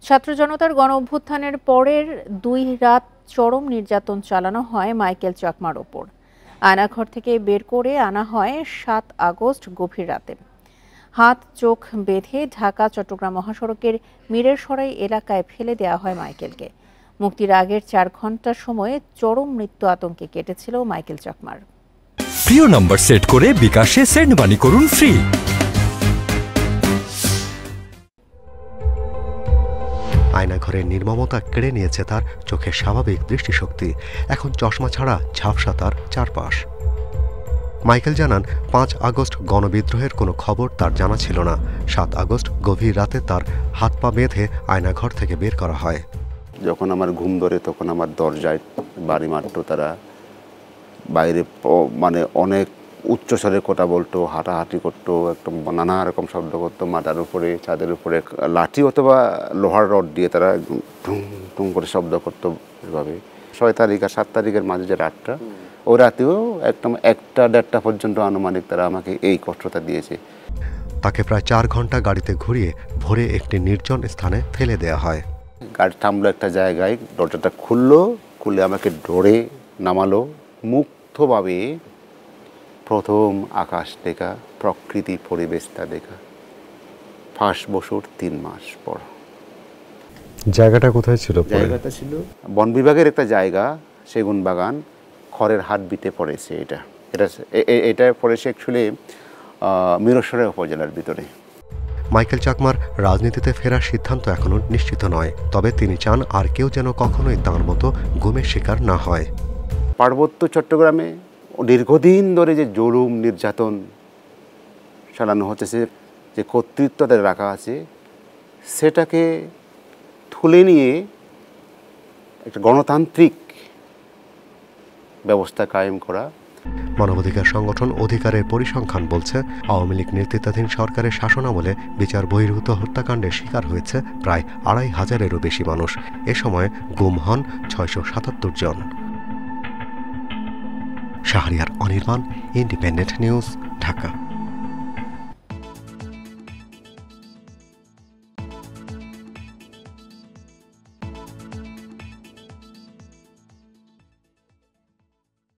ছাত্র জনতার গণ অভ্যুত্থানের পরের 2 রাত চরম নির্যাতন চালানো হয় মাইকেল চাকমার ওপর। আয়নাঘর থেকে বের করে আনা হয় 7 আগস্ট গভীর রাতে। হাত চোখ বেঁধে ঢাকা চট্টগ্রাম মহাসড়কের মিরেরসরাই এলাকায় ফেলে দেওয়া হয় মাইকেলকে। মুক্তির আগের 4 ঘন্টা সময়ে চরম মৃত্যু আতঙ্কে কেটেছিল মাইকেল চাকমার। প্রিয় নাম্বার সেট করে বিকাশে সেন্ড মানি করুন ফ্রি। আয়নাঘরের নির্মমতা কেড়ে নিয়েছে তার চোখের স্বাভাবিক দৃষ্টিশক্তি। এখন চশমা ছাড়া ঝাপসা তার চারপাশ। মাইকেল জানান, 5 আগস্ট গণবিদ্রোহের কোনো খবর তার জানা ছিল না। 7 আগস্ট গভীর রাতে তার হাত পা বেঁধে আয়নাঘর থেকে বের করা হয়। যখন আমার ঘুম ধরে তখন আমার দরজায় বাড়ি মারতো তারা। বাইরে মানে অনেক উচ্চস্বরে কথা বলতো, হাঁটাহাঁটি করতো, একদম নানা রকম শব্দ করতো। মাথার উপরে, ছাদের উপরে লাঠি অথবা লোহার রড দিয়ে তারা একদম টুং টুং করে শব্দ করতো। এভাবে 6 তারিখ আর 7 তারিখের মাঝে যে রাতটা, ওই রাতেও একদম 1টা-1:30টা পর্যন্ত আনুমানিক তারা আমাকে এই কষ্টটা দিয়েছে। তাকে প্রায় 4 ঘন্টা গাড়িতে ঘুরিয়ে ভোরে একটি নির্জন স্থানে ফেলে দেওয়া হয়। গাড়ি থামলো একটা জায়গায়, দরজাটা খুলে আমাকে ধরে নামালো। মুগ্ধভাবে প্রথম আকাশ দেখা, প্রকৃতি পরিবেশটা দেখা। ফাঁস বছর 3 মাস পর। জায়গাটা কোথায় ছিল? জায়গাটা ছিল বন বিভাগের একটা জায়গা, সেগুন বাগান, খড়ের হাট বিটে পড়েছে। এটা পড়েছে অ্যাকচুয়ালি মিরসরাই উপজেলার ভিতরে। মাইকেল চাকমার রাজনীতিতে ফেরার সিদ্ধান্ত এখনো নিশ্চিত নয়, তবে তিনি চান আর কেউ যেন কখনোই তাঁর মতো গুমের শিকার না হয়। পার্বত্য চট্টগ্রামে দীর্ঘদিন ধরে যে জুলুম নির্যাতন চালানো হচ্ছে, যে কর্তৃত্ব তাদের রাখা আছে, সেটাকে তুলে নিয়ে একটা গণতান্ত্রিক ব্যবস্থা কায়েম করা। মানবাধিকার সংগঠন অধিকারের পরিসংখ্যান বলছে, আওয়ামী লীগ নেতৃত্বাধীন সরকারের শাসনামলে বিচার বহির্ভূত হত্যাকাণ্ডের শিকার হয়েছে প্রায় 2,500-এরও বেশি মানুষ। এ সময় গুম হন 677 জন। Shahriar Anirban, Independent News, Dhaka.